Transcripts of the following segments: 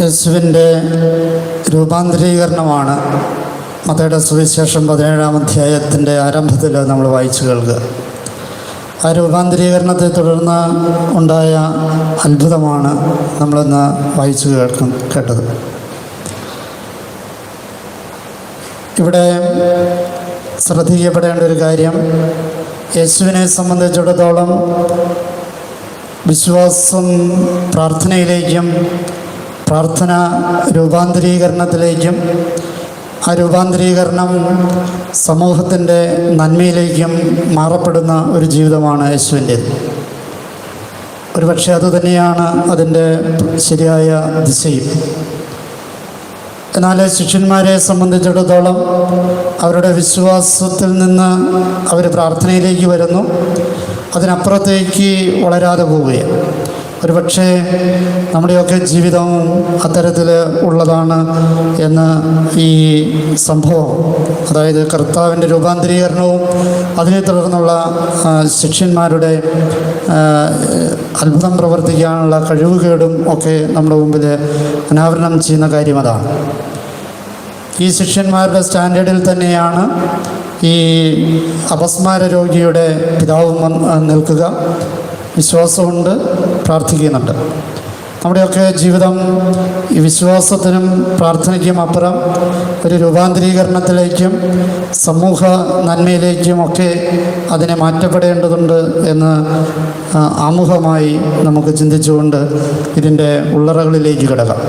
യേശുവിൻ്റെ രൂപാന്തരീകരണമാണ് മത്തായിയുടെ സുവിശേഷം 17-ാം അധ്യായത്തിൻ്റെ ആരംഭത്തിൽ നമ്മൾ വായിച്ചു കേൾക്കുക. ആ രൂപാന്തരീകരണത്തെ തുടർന്ന് ഉണ്ടായ അത്ഭുതമാണ് നമ്മളിന്ന് വായിച്ചു കേട്ടത്. ഇവിടെ ശ്രദ്ധിക്കപ്പെടേണ്ട ഒരു കാര്യം, യേശുവിനെ സംബന്ധിച്ചിടത്തോളം വിശ്വാസം പ്രാർത്ഥനയിലേക്കും പ്രാർത്ഥന രൂപാന്തരീകരണത്തിലേക്കും ആ രൂപാന്തരീകരണം സമൂഹത്തിൻ്റെ നന്മയിലേക്കും മാറപ്പെടുന്ന ഒരു ജീവിതമാണ് യേശുവിൻ്റേത്. ഒരുപക്ഷെ അതുതന്നെയാണ് അതിൻ്റെ ശരിയായ ദിശയും. എന്നാൽ ശിഷ്യന്മാരെ സംബന്ധിച്ചിടത്തോളം അവരുടെ വിശ്വാസത്തിൽ നിന്ന് അവർ പ്രാർത്ഥനയിലേക്ക് വരുന്നു, അതിനപ്പുറത്തേക്ക് വളരാതെ പോവുകയാണ്. ഒരുപക്ഷെ നമ്മുടെയൊക്കെ ജീവിതവും അത്തരത്തിൽ ഉള്ളതാണ് എന്ന് ഈ സംഭവം, അതായത് കർത്താവിൻ്റെ രൂപാന്തരീകരണവും അതിനെ തുടർന്നുള്ള ശിഷ്യന്മാരുടെ അത്ഭുതം പ്രവർത്തിക്കാനുള്ള കഴിവുകേടും ഒക്കെ നമ്മുടെ മുമ്പിൽ അനാവരണം ചെയ്യുന്ന കാര്യം അതാണ്. ഈ ശിഷ്യന്മാരുടെ സ്റ്റാൻഡേർഡിൽ തന്നെയാണ് ഈ അപസ്മാര രോഗിയുടെ പിതാവും നിൽക്കുക. വിശ്വാസമുണ്ട്, പ്രാർത്ഥിക്കുന്നുണ്ട്. നമ്മുടെയൊക്കെ ജീവിതം ഈ വിശ്വാസത്തിനും പ്രാർത്ഥനയ്ക്കും അപ്പുറം ഒരു രൂപാന്തരീകരണത്തിലേക്കും സമൂഹ നന്മയിലേക്കും ഒക്കെ അതിനെ മാറ്റപ്പെടേണ്ടതുണ്ട് എന്ന് ആമുഖമായി നമുക്ക് ചിന്തിച്ചുകൊണ്ട് ഇതിൻ്റെ ഉള്ളറകളിലേക്ക് കിടക്കാം.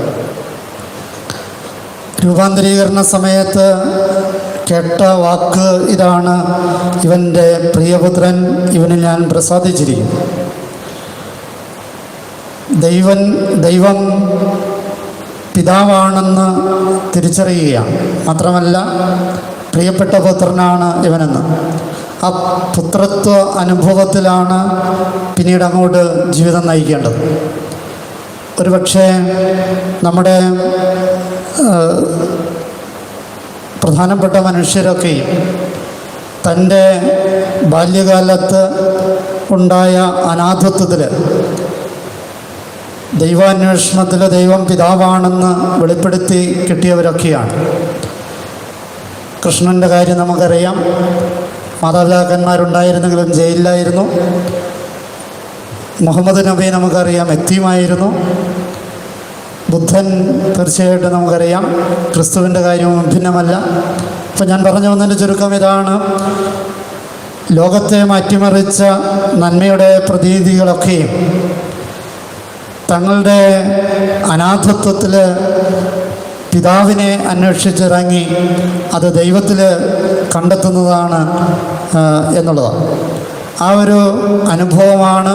രൂപാന്തരീകരണ സമയത്ത് കേട്ട വാക്ക് ഇതാണ്: ഇവൻ്റെ പ്രിയപുത്രൻ, ഇവന് ഞാൻ പ്രസാദിച്ചിരിക്കും. ദൈവം പിതാവാണെന്ന് തിരിച്ചറിയുകയാണ്. മാത്രമല്ല, പ്രിയപ്പെട്ട പുത്രനാണ് ഇവനെന്ന്. ആ പുത്രത്വ അനുഭവത്തിലാണ് പിന്നീട് അങ്ങോട്ട് ജീവിതം നയിക്കേണ്ടത്. ഒരുപക്ഷെ നമ്മുടെ പ്രധാനപ്പെട്ട മനുഷ്യരൊക്കെയും തൻ്റെ ബാല്യകാലത്ത് ഉണ്ടായ അനാഥത്വത്തിൽ ദൈവാന്വേഷണത്തിൽ ദൈവം പിതാവാണെന്ന് വെളിപ്പെടുത്തി കിട്ടിയവരൊക്കെയാണ്. കൃഷ്ണൻ്റെ കാര്യം നമുക്കറിയാം. മാതാപിതാക്കന്മാരുണ്ടായിരുന്നെങ്കിലും ജയിലിലായിരുന്നു. മുഹമ്മദ് നബി നമുക്കറിയാം, യതീമായിരുന്നു. ബുദ്ധൻ തീർച്ചയായിട്ടും നമുക്കറിയാം. ക്രിസ്തുവിൻ്റെ കാര്യവും ഭിന്നമല്ല. അപ്പം ഞാൻ പറഞ്ഞു വന്നതിൻ്റെ ചുരുക്കം ഇതാണ്: ലോകത്തെ മാറ്റിമറിച്ച നന്മയുടെ പ്രതീതികളൊക്കെയും തങ്ങളുടെ അനാഥത്വത്തിൽ പിതാവിനെ അന്വേഷിച്ചിറങ്ങി അത് ദൈവത്തിൽ കണ്ടെത്തുന്നതാണ് എന്നുള്ളതാണ്. ആ ഒരു അനുഭവമാണ്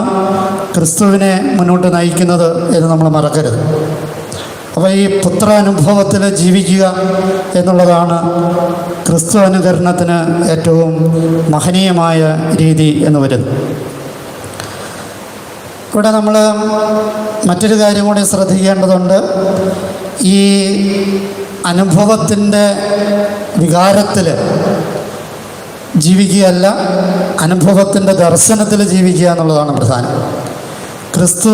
ക്രിസ്തുവിനെ മുന്നോട്ട് നയിക്കുന്നത് എന്ന് നമ്മൾ മറക്കരുത്. അപ്പോൾ ഈ പുത്ര അനുഭവത്തിൽ ജീവിക്കുക എന്നുള്ളതാണ് ക്രിസ്തു അനുകരണത്തിന് ഏറ്റവും മഹനീയമായ രീതി എന്ന് വരുന്നത്. ഇവിടെ നമ്മൾ മറ്റൊരു കാര്യം കൂടി ശ്രദ്ധിക്കേണ്ടതുണ്ട്. ഈ അനുഭവത്തിൻ്റെ വികാരത്തിൽ ജീവിക്കുകയല്ല, അനുഭവത്തിൻ്റെ ദർശനത്തിൽ ജീവിക്കുക എന്നുള്ളതാണ് പ്രധാനം. ക്രിസ്തു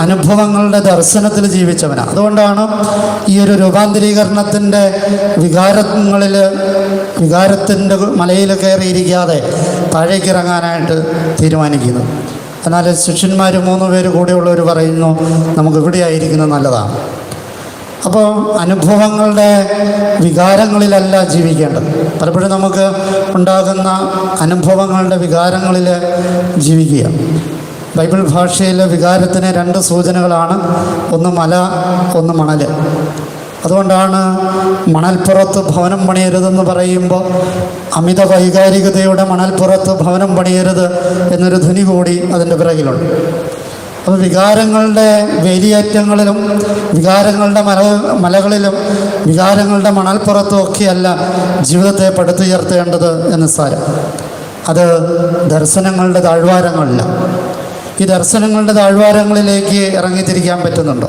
അനുഭവങ്ങളുടെ ദർശനത്തിൽ ജീവിച്ചവനാണ്. അതുകൊണ്ടാണ് ഈ ഒരു രൂപാന്തരീകരണത്തിൻ്റെ വികാരത്തിൻ്റെ മലയിൽ കയറിയിരിക്കാതെ താഴേക്കിറങ്ങാനായിട്ട് തീരുമാനിക്കുന്നത്. എന്നാൽ ശിഷ്യന്മാർ 3 പേര് കൂടെയുള്ളവർ പറയുന്നു, നമുക്ക് ഇവിടെ ആയിരിക്കുന്നത് നല്ലതാണ്. അപ്പോൾ അനുഭവങ്ങളുടെ വികാരങ്ങളിലല്ല ജീവിക്കേണ്ടത്. പലപ്പോഴും നമുക്ക് ഉണ്ടാകുന്ന അനുഭവങ്ങളുടെ വികാരങ്ങളിൽ ജീവിക്കുക. ബൈബിൾ ഭാഷയിൽ വികാരത്തിന് 2 സൂചനകളാണ്: ഒന്ന് മല, ഒന്ന് മണൽ. അതുകൊണ്ടാണ് മണൽപ്പുറത്ത് ഭവനം പണിയരുതെന്ന് പറയുമ്പോൾ അമിത വൈകാരികതയുടെ മണൽപ്പുറത്ത് ഭവനം പണിയരുത് എന്നൊരു ധ്വനി കൂടി അതിൻ്റെ പിറകിലുണ്ട്. അപ്പോൾ വികാരങ്ങളുടെ വേലിയേറ്റങ്ങളിലും വികാരങ്ങളുടെ മലകളിലും വികാരങ്ങളുടെ മണൽപ്പുറത്തും ഒക്കെയല്ല ജീവിതത്തെ പടുത്തുയർത്തേണ്ടത് എന്ന് സാരം. അത് ദർശനങ്ങളുടെ താഴ്വാരങ്ങളില്ല. ഈ ദർശനങ്ങളുടെ താഴ്വാരങ്ങളിലേക്ക് ഇറങ്ങിത്തിരിക്കാൻ പറ്റുന്നുണ്ടോ?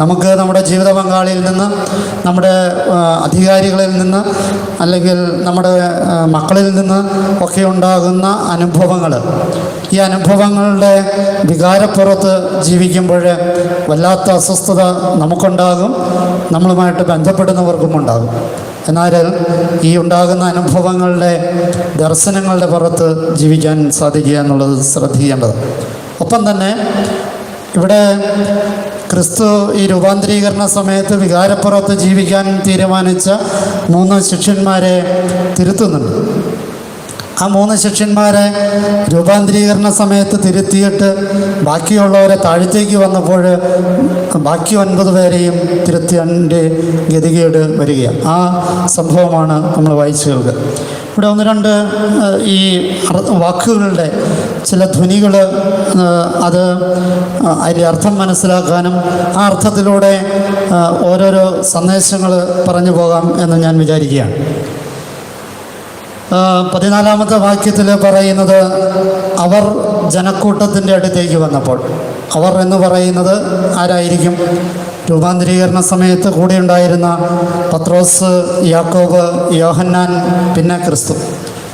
നമുക്ക് നമ്മുടെ ജീവിത പങ്കാളിയിൽ നിന്ന്, നമ്മുടെ അധികാരികളിൽ നിന്ന്, അല്ലെങ്കിൽ നമ്മുടെ മക്കളിൽ നിന്ന് ഒക്കെ ഉണ്ടാകുന്ന അനുഭവങ്ങൾ, ഈ അനുഭവങ്ങളുടെ വികാരപ്പുറത്ത് ജീവിക്കുമ്പോൾ വല്ലാത്ത അസ്വസ്ഥത നമുക്കുണ്ടാകും, നമ്മളുമായിട്ട് ബന്ധപ്പെടുന്നവർക്കും ഉണ്ടാകും. എന്നാൽ ഈ ഉണ്ടാകുന്ന അനുഭവങ്ങളുടെ ദർശനങ്ങളുടെ പുറത്ത് ജീവിക്കാൻ സാധിക്കുക എന്നുള്ളത് ശ്രദ്ധിക്കേണ്ടത്. ഒപ്പം തന്നെ ഇവിടെ ക്രിസ്തു ഈ രൂപാന്തരീകരണ സമയത്ത് വികാരപ്പുറത്ത് ജീവിക്കാൻ തീരുമാനിച്ച 3 ശിഷ്യന്മാരെ തിരുത്തുന്നുണ്ട്. ആ 3 ശിഷ്യന്മാരെ രൂപാന്തരീകരണ സമയത്ത് തിരുത്തിയിട്ട് ബാക്കിയുള്ളവരെ താഴത്തേക്ക് വന്നപ്പോൾ ബാക്കി 9 പേരെയും തിരുത്തിയതിൻ്റെ ഗതികേട് വരികയാണ്. ആ സംഭവമാണ് നമ്മൾ വായിച്ചു കേൾക്കുക. ഇവിടെ 1-2 ഈ വാക്കുകളുടെ ചില ധ്വനികൾ, അത് അതിൻ്റെ അർത്ഥം മനസ്സിലാക്കാനും ആ അർത്ഥത്തിലൂടെ ഓരോരോ സന്ദേശങ്ങൾ പറഞ്ഞു പോകാം എന്ന് ഞാൻ വിചാരിക്കുകയാണ്. 14-ാമത്തെ വാക്യത്തിൽ പറയുന്നത്, അവർ ജനക്കൂട്ടത്തിൻ്റെ അടുത്തേക്ക് വന്നപ്പോൾ. അവർ എന്ന് പറയുന്നത് ആരായിരിക്കും? രൂപാന്തരീകരണ സമയത്ത് കൂടെ ഉണ്ടായിരുന്ന പത്രോസ്, യാക്കോബ്, യോഹന്നാൻ, പിന്നെ ക്രിസ്തു.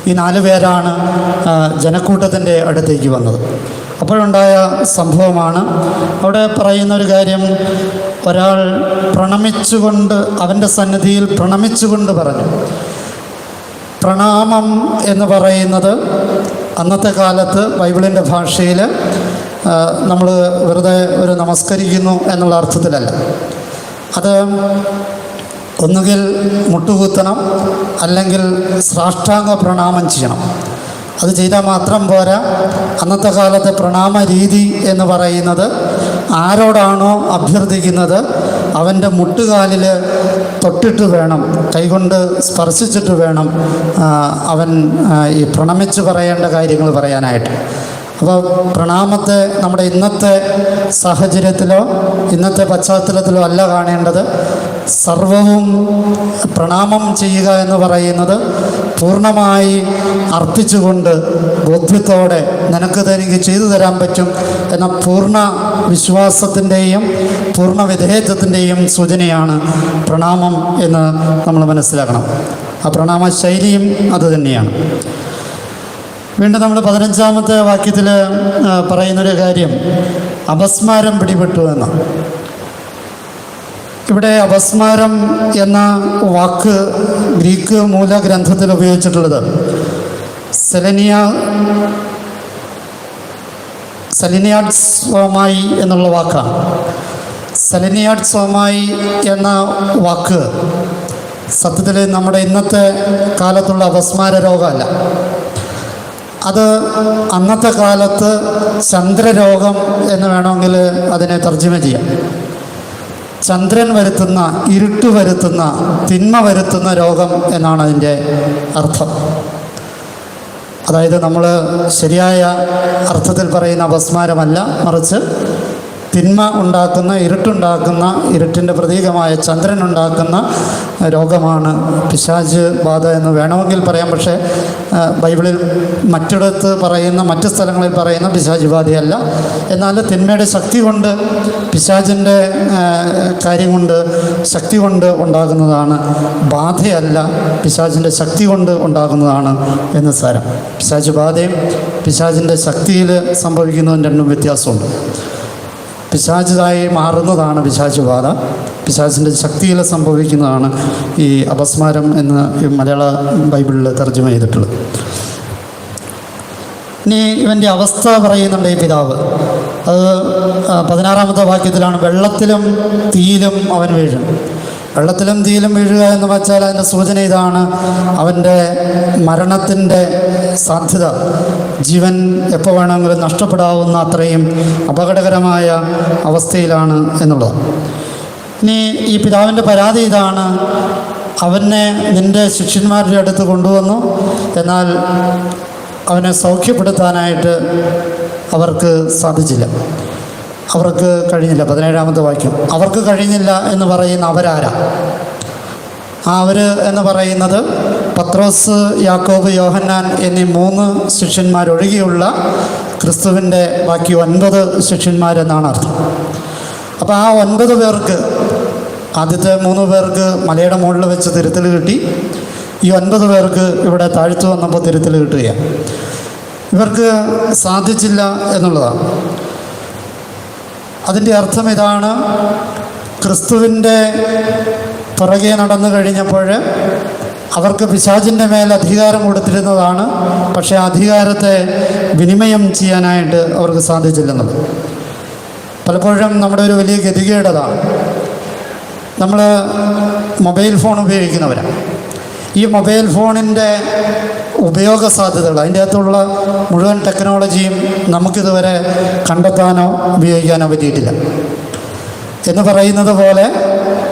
ഈ 4 പേരാണ് ജനക്കൂട്ടത്തിൻ്റെ അടുത്തേക്ക് വന്നത്. അപ്പോഴുണ്ടായ സംഭവമാണ് അവിടെ പറയുന്നൊരു കാര്യം. ഒരാൾ പ്രണമിച്ചുകൊണ്ട്, അവൻ്റെ സന്നിധിയിൽ പ്രണമിച്ചുകൊണ്ട് പറഞ്ഞു. പ്രണാമം എന്ന് പറയുന്നത് അന്നത്തെ കാലത്ത് ബൈബിളിൻ്റെ ഭാഷയിൽ നമ്മൾ വെറുതെ ഒരു നമസ്കരിക്കുന്നു എന്നുള്ള അർത്ഥത്തിലല്ല. അത് ഒന്നുകിൽ മുട്ടുകുത്തണം, അല്ലെങ്കിൽ സാഷ്ടാംഗ പ്രണാമം ചെയ്യണം. അത് ചെയ്താൽ മാത്രം പോരാ. അന്നത്തെ കാലത്തെ പ്രണാമ രീതി എന്ന് പറയുന്നത് ആരോടാണോ അഭ്യർത്ഥിക്കുന്നത് അവൻ്റെ മുട്ടുകാലിൽ തൊട്ടിട്ട് വേണം, കൈകൊണ്ട് സ്പർശിച്ചിട്ട് വേണം അവൻ ഈ പ്രണമിച്ച് പറയേണ്ട കാര്യങ്ങൾ പറയാനായിട്ട്. അപ്പോൾ പ്രണാമത്തെ നമ്മുടെ ഇന്നത്തെ സാഹചര്യത്തിലോ ഇന്നത്തെ പശ്ചാത്തലത്തിലോ അല്ല കാണേണ്ടത്. സർവവും പ്രണാമം ചെയ്യുക എന്ന് പറയുന്നത് പൂർണ്ണമായി അർപ്പിച്ചുകൊണ്ട് ബോധ്യത്തോടെ നിനക്ക് ചെയ്തു തരാൻ പറ്റും എന്ന പൂർണ്ണ വിശ്വാസത്തിൻ്റെയും പൂർണ്ണ വിധേയത്വത്തിൻ്റെയും സൂചനയാണ് പ്രണാമം എന്ന് നമ്മൾ മനസ്സിലാക്കണം. ആ പ്രണാമ ശൈലിയും അതുതന്നെയാണ്. വീണ്ടും നമ്മൾ 15-ാമത്തെ വാക്യത്തിൽ പറയുന്നൊരു കാര്യം, അപസ്മാരം പിടിപെട്ടു എന്ന്. ഇവിടെ അപസ്മാരം എന്ന വാക്ക് ഗ്രീക്ക് മൂലഗ്രന്ഥത്തിൽ ഉപയോഗിച്ചിട്ടുള്ളത് സെലിനിയാഡ്സോമായി എന്നുള്ള വാക്കാണ്. സെലിനിയാഡ്സോമായി എന്ന വാക്ക് സത്യത്തിൽ നമ്മുടെ ഇന്നത്തെ കാലത്തുള്ള അപസ്മാര രോഗമല്ല. അത് അന്നത്തെ കാലത്ത് ചന്ദ്രരോഗം എന്ന് വേണമെങ്കിൽ അതിനെ തർജ്ജമ ചെയ്യാം. ചന്ദ്രൻ വരുത്തുന്ന, ഇരുട്ട് വരുത്തുന്ന, തിന്മ വരുത്തുന്ന രോഗം എന്നാണ് അതിൻ്റെ അർത്ഥം. അതായത് നമ്മൾ ശരിയായ അർത്ഥത്തിൽ പറയുന്ന അപസ്മാരമല്ല, മറിച്ച് തിന്മ ഉണ്ടാക്കുന്ന, ഇരുട്ടുണ്ടാക്കുന്ന, ഇരുട്ടിൻ്റെ പ്രതീകമായ ചന്ദ്രൻ ഉണ്ടാക്കുന്ന രോഗമാണ് പിശാച് ബാധ എന്ന് വേണമെങ്കിൽ പറയാം. പക്ഷേ ബൈബിളിൽ മറ്റിടത്ത് പറയുന്ന, മറ്റ് സ്ഥലങ്ങളിൽ പറയുന്ന പിശാച് ബാധയല്ല. എന്നാൽ തിന്മയുടെ ശക്തി കൊണ്ട്, പിശാചിൻ്റെ കാര്യം കൊണ്ട്, ശക്തി കൊണ്ട് ഉണ്ടാകുന്നതാണ്. ബാധയല്ല, പിശാചിൻ്റെ ശക്തി കൊണ്ട് ഉണ്ടാകുന്നതാണ് എന്ന് സാരം. പിശാച് ബാധയും പിശാചിൻ്റെ ശക്തിയിൽ സംഭവിക്കുന്നതും രണ്ടും വ്യത്യാസമുണ്ട്. പിശാചായി മാറുന്നതാണ് പിശാച് ബാധ, പിശാചിൻ്റെ ശക്തിയിൽ സംഭവിക്കുന്നതാണ് ഈ അപസ്മാരം എന്ന് മലയാള ബൈബിളിൽ തർജ്ജമ ചെയ്തിട്ടുള്ളത്. ഇനി ഇവൻ്റെ അവസ്ഥ പറയുന്നുണ്ട് ഈ പിതാവ്. അത് 16-ാമത്തെ വാക്യത്തിലാണ്, വെള്ളത്തിലും തീയിലും അവൻ വീഴും. വെള്ളത്തിലും തീയിലും വീഴുക എന്ന് വെച്ചാൽ അതിൻ്റെ സൂചന ഇതാണ്, അവൻ്റെ മരണത്തിൻ്റെ സാധ്യത, ജീവൻ എപ്പോൾ വേണമെങ്കിലും നഷ്ടപ്പെടാവുന്ന അത്രയും അപകടകരമായ അവസ്ഥയിലാണ് എന്നുള്ളത്. ഇനി ഈ പിതാവിൻ്റെ പരാതി ഇതാണ്, അവനെ നിൻ്റെ ശിഷ്യന്മാരുടെ അടുത്ത് കൊണ്ടുവന്നു, എന്നാൽ അവനെ സൗഖ്യപ്പെടുത്താനായിട്ട് അവർക്ക് സാധിച്ചില്ല, അവർക്ക് കഴിഞ്ഞില്ല. 17-ാമത്തെ വാക്യം, അവർക്ക് കഴിഞ്ഞില്ല എന്ന് പറയുന്ന അവരാരാ? അവർ എന്ന് പറയുന്നത് പത്രോസ്, യാക്കോബ്, യോഹന്നാൻ എന്നീ 3 ശിഷ്യന്മാരൊഴികെയുള്ള ക്രിസ്തുവിൻ്റെ ബാക്കി 9 ശിഷ്യന്മാരെന്നാണ് അർത്ഥം. അപ്പോൾ ആ 9 പേർക്ക്, ആദ്യത്തെ 3 പേർക്ക് മലയുടെ മുകളിൽ വെച്ച് തിരുത്തൽ കിട്ടി. ഈ 9 പേർക്ക് ഇവിടെ താഴ്ത്തു വന്നപ്പോൾ തിരുത്തൽ കിട്ടുകയാണ്. ഇവർക്ക് സാധിച്ചില്ല എന്നുള്ളതാണ്. അതിൻ്റെ അർത്ഥം ഇതാണ്: ക്രിസ്തുവിൻ്റെ പുറകെ നടന്നു കഴിഞ്ഞപ്പോൾ അവർക്ക് പിശാചിൻ്റെ മേൽ അധികാരം കൊടുത്തിരുന്നതാണ്. പക്ഷേ അധികാരത്തെ വിനിമയം ചെയ്യാനായിട്ട് അവർക്ക് സാധിച്ചില്ലെന്നുള്ളത് പലപ്പോഴും നമ്മുടെ ഒരു വലിയ ഗതികേടതാണ്. നമ്മൾ മൊബൈൽ ഫോൺ ഉപയോഗിക്കുന്നവരാണ്. ഈ മൊബൈൽ ഫോണിൻ്റെ ഉപയോഗ സാധ്യതകൾ, അതിൻ്റെ അകത്തുള്ള മുഴുവൻ ടെക്നോളജിയും നമുക്കിതുവരെ കണ്ടെത്താനോ ഉപയോഗിക്കാനോ പറ്റിയിട്ടില്ല. എന്ന് പറയുന്നത് പോലെ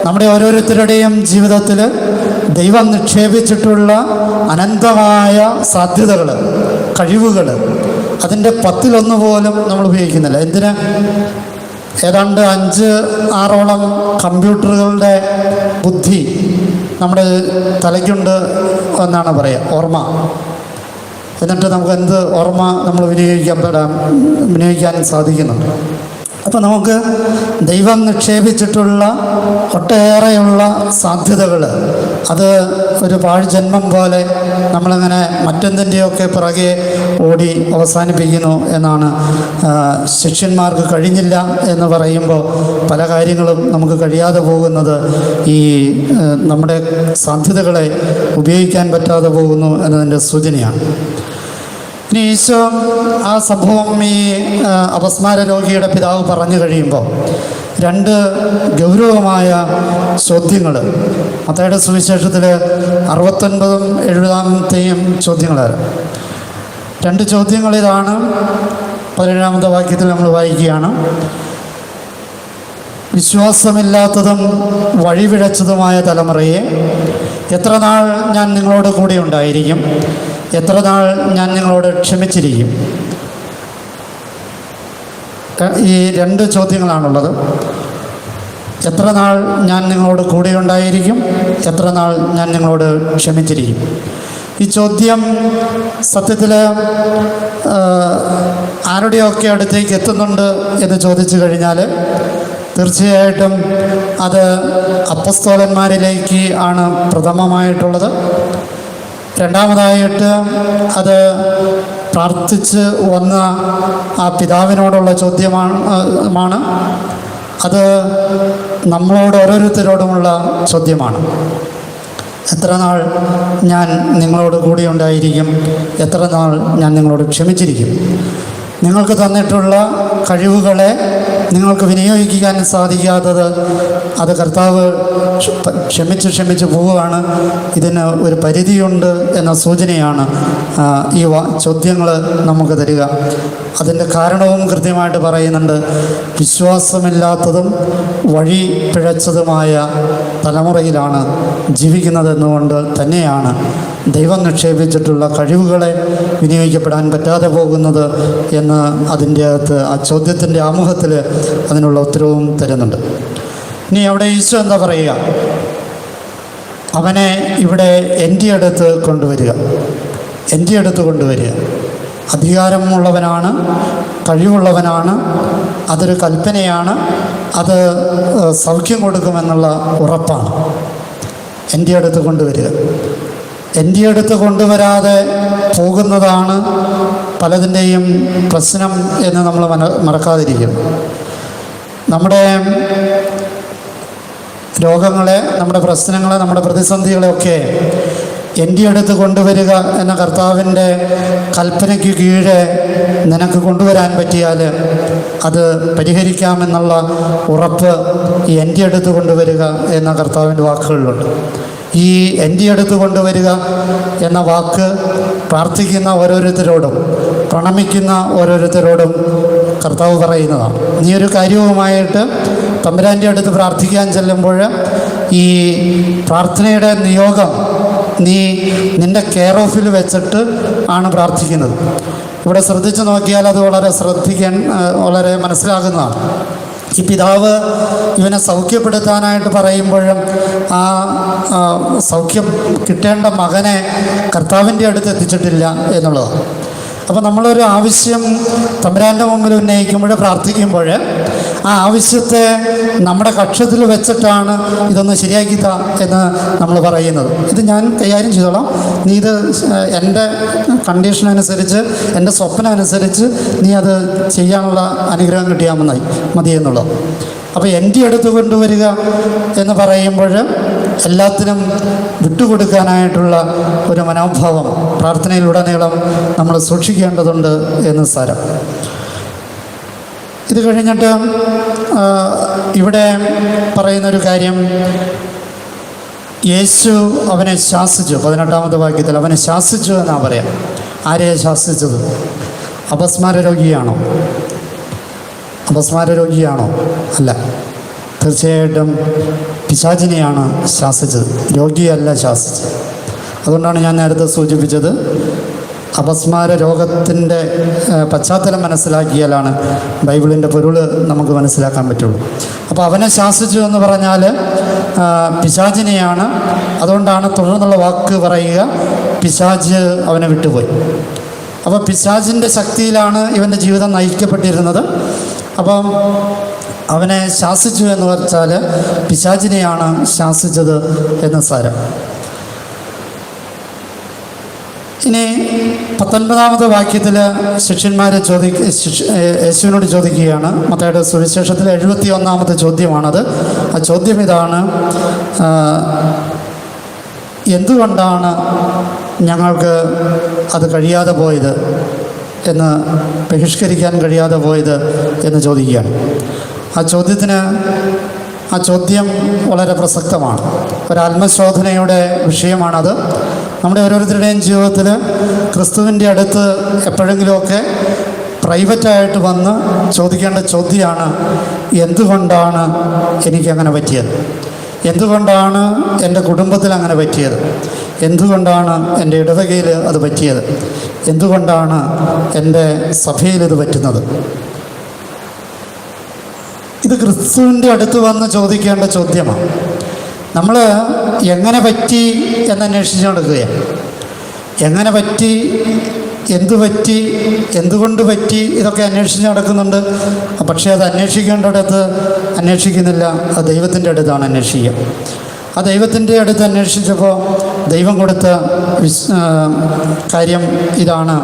നമ്മുടെ ഓരോരുത്തരുടെയും ജീവിതത്തിൽ ദൈവം നിക്ഷേപിച്ചിട്ടുള്ള അനന്തമായ സാധ്യതകൾ, കഴിവുകൾ, അതിൻ്റെ 10-1 പോലും നമ്മൾ ഉപയോഗിക്കുന്നില്ല. എന്തിന്? ഏതാണ്ട് 5-6ഓളം കമ്പ്യൂട്ടറുകളുടെ ബുദ്ധി നമ്മുടെ തലയ്ക്കുണ്ട് എന്നാണ് പറയുക, ഓർമ്മ. എന്നിട്ട് നമുക്ക് എന്ത് ഓർമ്മ നമ്മൾ വിനിയോഗിക്കാൻ സാധിക്കുന്നുണ്ട്. അപ്പോൾ നമുക്ക് ദൈവം നിക്ഷേപിച്ചിട്ടുള്ള ഒട്ടേറെയുള്ള സാധ്യതകൾ, അത് ഒരു പാഴ്ജന്മം പോലെ നമ്മളങ്ങനെ മറ്റെന്തിൻ്റെയൊക്കെ പിറകെ ഓടി അവസാനിപ്പിക്കുന്നു എന്നാണ്. ശിഷ്യന്മാർക്ക് കഴിഞ്ഞില്ല എന്ന് പറയുമ്പോൾ പല കാര്യങ്ങളും നമുക്ക് കഴിയാതെ പോകുന്നത് ഈ നമ്മുടെ സാധ്യതകളെ ഉപയോഗിക്കാൻ പറ്റാതെ പോകുന്നു എന്നതിൻ്റെ സൂചനയാണ്. ഇനി ഈശോ ആ സംഭവം ഈ അപസ്മാര രോഗിയുടെ പിതാവ് പറഞ്ഞു കഴിയുമ്പോൾ 2 ഗൗരവമായ ചോദ്യങ്ങൾ, മത്തായിയുടെ സുവിശേഷത്തിൽ 69ഉം 70ാമത്തെയും ചോദ്യങ്ങളാണ്. 2 ചോദ്യങ്ങൾ ഇതാണ്. 17ാമത്തെ വാക്യത്തിൽ നമ്മൾ വായിക്കുകയാണ്: വിശ്വാസമില്ലാത്തതും വഴിപിഴച്ചതുമായ തലമുറയെ, എത്ര നാൾ ഞാൻ നിങ്ങളോട് കൂടെ ഉണ്ടായിരിക്കും? എത്ര നാൾ ഞാൻ നിങ്ങളോട് ക്ഷമിച്ചിരിക്കും? ഈ 2 ചോദ്യങ്ങളാണുള്ളത്. എത്ര നാൾ ഞാൻ നിങ്ങളോട് കൂടെ ഉണ്ടായിരിക്കും? എത്ര നാൾ ഞാൻ നിങ്ങളോട് ക്ഷമിച്ചിരിക്കും? ഈ ചോദ്യം സത്യത്തിൽ ആരുടെയൊക്കെ അടുത്തേക്ക് എത്തുന്നുണ്ട് എന്ന് ചോദിച്ചു കഴിഞ്ഞാൽ തീർച്ചയായിട്ടും അത് അപ്പസ്തോലന്മാരിലേക്ക് ആണ് പ്രഥമമായിട്ടുള്ളത്. രണ്ടാമതായിട്ട് അത് പ്രാർത്ഥിച്ച് വന്ന ആ പിതാവിനോടുള്ള ചോദ്യമാണ്. അത് നമ്മളോട് ഓരോരുത്തരോടുമുള്ള ചോദ്യമാണ്. എത്ര നാൾ ഞാൻ നിങ്ങളോട് കൂടി ഉണ്ടായിരിക്കും? എത്ര നാൾ ഞാൻ നിങ്ങളോട് ക്ഷമിച്ചിരിക്കും? നിങ്ങൾക്ക് തന്നിട്ടുള്ള കഴിവുകളെ നിങ്ങൾക്ക് വിനിയോഗിക്കാൻ സാധിക്കാത്തത്, അത് കർത്താവ് ക്ഷമിച്ച് പോവുകയാണ്. ഇതിന് ഒരു പരിധിയുണ്ട് എന്ന സൂചനയാണ് ഈ ചോദ്യങ്ങൾ നമുക്ക് തരിക. അതിൻ്റെ കാരണവും കൃത്യമായിട്ട് പറയുന്നുണ്ട്. വിശ്വാസമില്ലാത്തതും വഴി പിഴച്ചതുമായ തലമുറയിലാണ് ജീവിക്കുന്നതെന്നുകൊണ്ട് തന്നെയാണ് ദൈവം നിക്ഷേപിച്ചിട്ടുള്ള കഴിവുകളെ വിനിയോഗിക്കപ്പെടാൻ പറ്റാതെ പോകുന്നത് എന്ന് അതിൻ്റെ അകത്ത് ആ ചോദ്യത്തിൻ്റെ ആമുഖത്തിൽ അതിനുള്ള ഉത്തരവും തരുന്നുണ്ട്. ഇനി അവിടെ ഈശോ എന്താ പറയുക? അവനെ ഇവിടെ എൻ്റെ അടുത്ത് കൊണ്ടുവരിക, എൻ്റെ അടുത്ത് കൊണ്ടുവരിക. അധികാരമുള്ളവനാണ്, കഴിവുള്ളവനാണ്, അതൊരു കൽപ്പനയാണ്, അത് സൗഖ്യം കൊടുക്കുമെന്നുള്ള ഉറപ്പാണ്. എൻ്റെ അടുത്ത് കൊണ്ടുവരിക. എൻ്റെ അടുത്ത് കൊണ്ടുവരാതെ പോകുന്നതാണ് പലതിൻ്റെയും പ്രശ്നം എന്ന് നമ്മൾ മറക്കാതിരിക്കും. നമ്മുടെ രോഗങ്ങളെ, നമ്മുടെ പ്രശ്നങ്ങളെ, നമ്മുടെ പ്രതിസന്ധികളെയൊക്കെ എൻ്റെ അടുത്ത് കൊണ്ടുവരിക എന്ന കർത്താവിൻ്റെ കൽപ്പനയ്ക്ക് കീഴെ നിനക്ക് കൊണ്ടുവരാൻ പറ്റിയാൽ അത് പരിഹരിക്കാമെന്നുള്ള ഉറപ്പ് ഈ എൻ്റെ അടുത്ത് കൊണ്ടുവരിക എന്ന കർത്താവിൻ്റെ വാക്കുകളിലുണ്ട്. ഈ എൻ്റെ അടുത്ത് കൊണ്ടുവരിക എന്ന വാക്ക് പ്രാർത്ഥിക്കുന്ന ഓരോരുത്തരോടും, പ്രണമിക്കുന്ന ഓരോരുത്തരോടും കർത്താവ് പറയുന്നതാണ്. നീ ഒരു കാര്യവുമായിട്ട് തമ്പുരാൻ്റെ അടുത്ത് പ്രാർത്ഥിക്കാൻ ചെല്ലുമ്പോൾ ഈ പ്രാർത്ഥനയുടെ നിയോഗം നീ നിൻ്റെ കെയർ ഓഫിൽ വെച്ചിട്ട് ആണ് പ്രാർത്ഥിക്കുന്നത്. ഇവിടെ ശ്രദ്ധിച്ച് നോക്കിയാൽ അത് വളരെ മനസ്സിലാകുന്നതാണ്. ഈ പിതാവ് ഇവനെ സൗഖ്യപ്പെടുത്താനായിട്ട് പറയുമ്പോഴും ആ സൗഖ്യം കിട്ടേണ്ട മകനെ കർത്താവിൻ്റെ അടുത്ത് എത്തിച്ചിട്ടില്ല എന്നുള്ളതാണ്. അപ്പോൾ നമ്മളൊരു ആവശ്യം തമ്പുരാൻ്റെ മുമ്പിൽ ഉന്നയിക്കുമ്പോൾ, പ്രാർത്ഥിക്കുമ്പോൾ ആ ആവശ്യത്തെ നമ്മുടെ കക്ഷത്തിൽ വെച്ചിട്ടാണ് ഇതൊന്ന് ശരിയാക്കി താ എന്ന് നമ്മൾ പറയുന്നത്. ഇത് ഞാൻ കൈകാര്യം ചെയ്തോളാം, നീ ഇത് എൻ്റെ കണ്ടീഷൻ അനുസരിച്ച്, എൻ്റെ സ്വപ്നം അനുസരിച്ച് നീ അത് ചെയ്യാനുള്ള അനുഗ്രഹം കിട്ടിയാൽ മതി എന്നുള്ളത്. അപ്പോൾ എൻ്റെ അടുത്ത് കൊണ്ടുവരിക എന്ന് പറയുമ്പോൾ എല്ലാത്തിനും വിട്ടുകൊടുക്കാനായിട്ടുള്ള ഒരു മനോഭാവം പ്രാർത്ഥനയിലുടനീളം നമ്മൾ സൂക്ഷിക്കേണ്ടതുണ്ട് എന്ന് സാരം. ഇത് കഴിഞ്ഞിട്ട് ഇവിടെ പറയുന്നൊരു കാര്യം, യേശു അവനെ ശാസിച്ചു. 18-ാമത്തെ വാക്യത്തിൽ അവനെ ശാസിച്ചു എന്നാണ് പറയാം. ആരെയാണ് ശാസിച്ചത്? അപസ്മാര രോഗിയാണോ? അപസ്മാര രോഗിയാണോ? അല്ല, തീർച്ചയായിട്ടും പിശാചിനെയാണ് ശാസിച്ചത്, രോഗിയല്ല ശാസിച്ചത്. അതുകൊണ്ടാണ് ഞാൻ നേരത്തെ സൂചിപ്പിച്ചത്, അപസ്മാര രോഗത്തിൻ്റെ പശ്ചാത്തലം മനസ്സിലാക്കിയാലാണ് ബൈബിളിൻ്റെ പൊരുൾ നമുക്ക് മനസ്സിലാക്കാൻ പറ്റുള്ളൂ. അപ്പോൾ അവനെ ശാസിച്ചു എന്ന് പറഞ്ഞാൽ പിശാചിനെയാണ്. അതുകൊണ്ടാണ് തുടർന്നുള്ള വാക്ക് പറയുക, പിശാച് അവനെ വിട്ടുപോയി. അപ്പോൾ പിശാചിൻ്റെ ശക്തിയിലാണ് ഇവൻ്റെ ജീവിതം നയിക്കപ്പെട്ടിരുന്നത്. അപ്പം അവനെ ശാസിച്ചു എന്ന് വെച്ചാൽ പിശാചിനെയാണ് ശാസിച്ചത് എന്ന് സാരം. ഇനി 19-ാമത്തെ വാക്യത്തിൽ ശിഷ്യന്മാർ യേശുവിനോട് ചോദിക്കുകയാണ്. മത്തായിയുടെ സുവിശേഷത്തിൽ 71-ാമത്തെ ചോദ്യമാണത്. ആ ചോദ്യം ഇതാണ്, എന്തുകൊണ്ടാണ് ഞങ്ങൾക്ക് അത് കഴിയാതെ പോയത് എന്ന്, ബഹിഷ്കരിക്കാൻ കഴിയാതെ പോയത് എന്ന് ചോദിക്കുകയാണ്. ആ ചോദ്യം വളരെ പ്രസക്തമാണ്. ഒരാത്മശോധനയുടെ വിഷയമാണത്. നമ്മുടെ ഓരോരുത്തരുടെയും ജീവിതത്തിൽ ക്രിസ്തുവിൻ്റെ അടുത്ത് എപ്പോഴെങ്കിലുമൊക്കെ പ്രൈവറ്റായിട്ട് വന്ന് ചോദിക്കേണ്ട ചോദ്യമാണ്, എന്തുകൊണ്ടാണ് എനിക്കങ്ങനെ പറ്റിയത്? എന്തുകൊണ്ടാണ് എൻ്റെ കുടുംബത്തിൽ അങ്ങനെ പറ്റിയത്? എന്തുകൊണ്ടാണ് എൻ്റെ ഇടവകയിൽ അത് പറ്റിയത്? എന്തുകൊണ്ടാണ് എൻ്റെ സഭയിൽ ഇത് പറ്റുന്നത്? ഇത് ക്രിസ്തുവിൻ്റെ അടുത്ത് വന്ന് ചോദിക്കേണ്ട ചോദ്യമാണ്. നമ്മൾ എങ്ങനെ പറ്റി എന്നന്വേഷിച്ച് നടക്കുകയാണ്. എങ്ങനെ പറ്റി, എന്തു പറ്റി, എന്തുകൊണ്ട് പറ്റി, ഇതൊക്കെ അന്വേഷിച്ച് നടക്കുന്നുണ്ട്. പക്ഷേ അത് അന്വേഷിക്കേണ്ടിടത്ത് അന്വേഷിക്കുന്നില്ല, അത് ദൈവത്തിൻ്റെ അടുത്താണ് അന്വേഷിക്കുക. ആ ദൈവത്തിൻ്റെ അടുത്ത് അന്വേഷിച്ചപ്പോൾ ദൈവം കൊടുത്ത കാര്യം ഇതാണ്,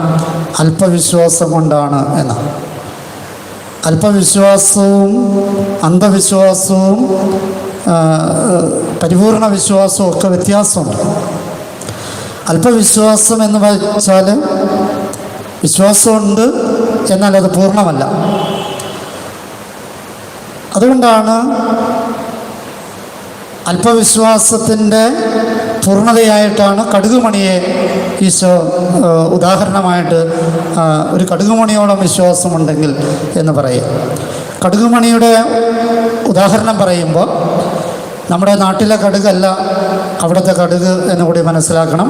അല്പവിശ്വാസം കൊണ്ടാണ് എന്നാണ്. അല്പവിശ്വാസവും അന്ധവിശ്വാസവും പരിപൂർണ വിശ്വാസവും ഒക്കെ വ്യത്യാസമുണ്ട്. അല്പവിശ്വാസം എന്ന് വെച്ചാൽ വിശ്വാസമുണ്ട്, എന്നാൽ അത് പൂർണ്ണമല്ല. അതുകൊണ്ടാണ് അല്പവിശ്വാസത്തിൻ്റെ പൂർണ്ണതയായിട്ടാണ് കടുകുമണിയെ ഈശോ ഉദാഹരണമായിട്ട്, ഒരു കടുകുമണിയോളം വിശ്വാസമുണ്ടെങ്കിൽ എന്ന് പറയും. കടുകുമണിയുടെ ഉദാഹരണം പറയുമ്പോൾ നമ്മുടെ നാട്ടിലെ കടുകല്ല അവിടുത്തെ കടുക് എന്ന് കൂടി മനസ്സിലാക്കണം.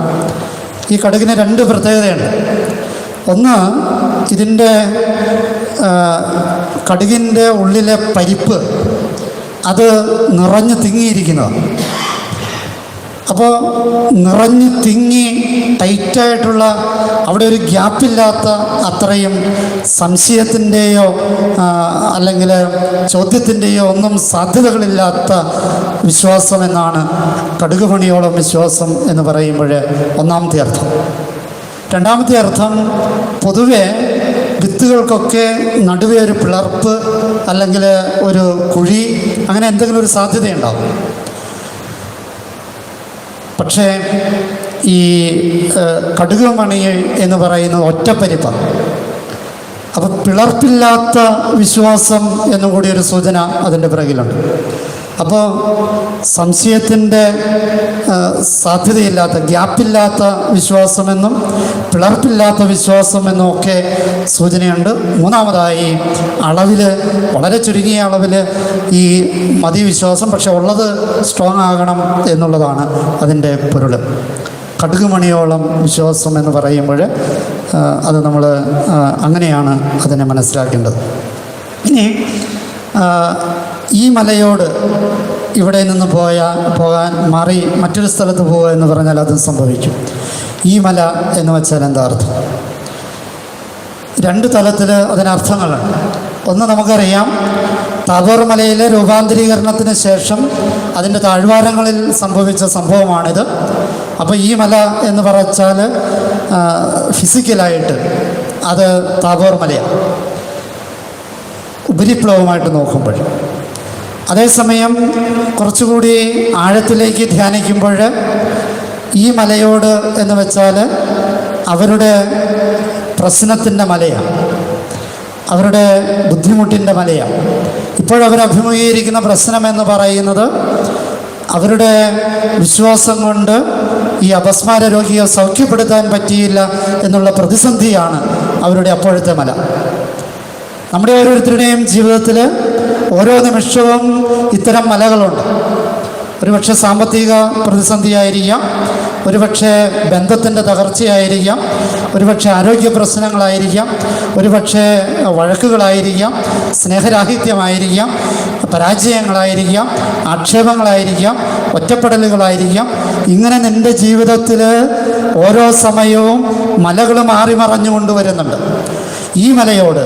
ഈ കടുകിന് 2 പ്രത്യേകതയുണ്ട്. ഒന്ന്, ഇതിൻ്റെ കടുകിൻ്റെ ഉള്ളിലെ പരിപ്പ് അത് നിറഞ്ഞു തിങ്ങിയിരിക്കുന്നതാണ്. അപ്പോൾ നിറഞ്ഞു തിങ്ങി ടൈറ്റായിട്ടുള്ള, അവിടെ ഒരു ഗ്യാപ്പില്ലാത്ത, അത്രയും സംശയത്തിൻ്റെയോ അല്ലെങ്കിൽ ചോദ്യത്തിൻ്റെയോ ഒന്നും സാധ്യതകളില്ലാത്ത വിശ്വാസം എന്നാണ് കടുകുമണിയോളം വിശ്വാസം എന്ന് പറയുമ്പോൾ ഒന്നാമത്തെ അർത്ഥം. രണ്ടാമത്തെ അർത്ഥം, പൊതുവെ വിത്തുകൾക്കൊക്കെ നടുവേ ഒരു പിളർപ്പ് അല്ലെങ്കിൽ ഒരു കുഴി, അങ്ങനെ എന്തെങ്കിലും ഒരു സാധ്യതയുണ്ടാവും. പക്ഷേ ഈ കടുകുമണി എന്ന് പറയുന്നത് ഒറ്റപ്പരിപ്പാണ്. അപ്പോൾ പിളർപ്പില്ലാത്ത വിശ്വാസം എന്നുകൂടി ഒരു സൂചന അതിൻ്റെ പിറകിലുണ്ട്. അപ്പോൾ സംശയത്തിൻ്റെ സാധ്യതയില്ലാത്ത, ഗ്യാപ്പില്ലാത്ത വിശ്വാസമെന്നും പിളർപ്പില്ലാത്ത വിശ്വാസമെന്നും ഒക്കെ സൂചനയുണ്ട്. മൂന്നാമതായി, അളവിൽ, വളരെ ചുരുങ്ങിയ അളവിൽ ഈ മതി വിശ്വാസം, പക്ഷെ ഉള്ളത് സ്ട്രോങ് ആകണം എന്നുള്ളതാണ് അതിൻ്റെ പൊരുൾ. കടുകുമണിയോളം വിശ്വാസം എന്ന് പറയുമ്പോൾ അത് നമ്മൾ അങ്ങനെയാണ് അതിനെ മനസ്സിലാക്കേണ്ടത്. ഇനി ഈ മലയോട് ഇവിടെ നിന്ന് പോകാൻ മാറി മറ്റൊരു സ്ഥലത്ത് പോവുക എന്ന് പറഞ്ഞാൽ അതും സംഭവിക്കും. ഈ മല എന്ന് വെച്ചാൽ എന്താ അർത്ഥം? 2 തലത്തിൽ അതിനർത്ഥങ്ങളുണ്ട്. ഒന്ന്, നമുക്കറിയാം താബോർ മലയിലെ രൂപാന്തരീകരണത്തിന് ശേഷം അതിൻ്റെ താഴ്വാരങ്ങളിൽ സംഭവിച്ച സംഭവമാണിത്. അപ്പോൾ ഈ മല എന്ന് പറച്ചാൽ ഫിസിക്കലായിട്ട് അത് താബോർ മലയാണ് ഉപരിപ്ലവമായിട്ട് നോക്കുമ്പോൾ. അതേസമയം കുറച്ചുകൂടി ആഴത്തിലേക്ക് ധ്യാനിക്കുമ്പോൾ ഈ മലയോട് എന്ന് വെച്ചാൽ അവരുടെ പ്രശ്നത്തിൻ്റെ മലയാണ്, അവരുടെ ബുദ്ധിമുട്ടിൻ്റെ മലയാണ്. ഇപ്പോഴവർ അഭിമുഖീകരിക്കുന്ന പ്രശ്നമെന്ന് പറയുന്നത് അവരുടെ വിശ്വാസം കൊണ്ട് ഈ അപസ്മാര രോഗിയെ സൗഖ്യപ്പെടുത്താൻ പറ്റിയില്ല എന്നുള്ള പ്രതിസന്ധിയാണ് അവരുടെ അപ്പോഴത്തെ മല. നമ്മുടെ ഓരോരുത്തരുടെയും ജീവിതത്തിൽ ഓരോ നിമിഷവും ഇത്തരം മലകളുണ്ട്. ഒരുപക്ഷെ സാമ്പത്തിക പ്രതിസന്ധിയായിരിക്കാം, ഒരുപക്ഷെ ബന്ധത്തിൻ്റെ തകർച്ചയായിരിക്കാം, ഒരുപക്ഷെ ആരോഗ്യ പ്രശ്നങ്ങളായിരിക്കാം, ഒരുപക്ഷെ വഴക്കുകളായിരിക്കാം, സ്നേഹരാഹിത്യമായിരിക്കാം, പരാജയങ്ങളായിരിക്കാം, ആക്ഷേപങ്ങളായിരിക്കാം, ഒറ്റപ്പെടലുകളായിരിക്കാം. ഇങ്ങനെ നിൻ്റെ ജീവിതത്തിൽ ഓരോ സമയവും മലകൾ മാറി മറഞ്ഞു കൊണ്ടുവരുന്നുണ്ട്. ഈ മലയോട്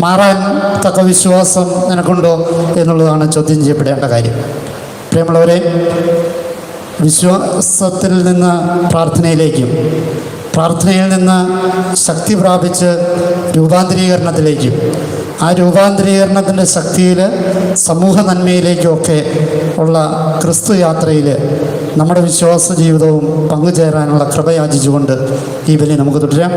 മാറാൻ തക്ക വിശ്വാസം നിനക്കുണ്ടോ എന്നുള്ളതാണ് ചോദ്യം ചെയ്യപ്പെടേണ്ട കാര്യം. പ്രിയമുള്ളവരെ, വിശ്വാസത്തിൽ നിന്ന് പ്രാർത്ഥനയിലേക്കും പ്രാർത്ഥനയിൽ നിന്ന് ശക്തി പ്രാപിച്ച് രൂപാന്തരീകരണത്തിലേക്കും ആ രൂപാന്തരീകരണത്തിൻ്റെ ശക്തിയിൽ സമൂഹ നന്മയിലേക്കുമൊക്കെ ഉള്ള ക്രിസ്തു യാത്രയിൽ നമ്മുടെ വിശ്വാസ ജീവിതവും പങ്കുചേരാനുള്ള കൃപ യാചിച്ചുകൊണ്ട് ഈ ബലി നമുക്ക് തുടരാം.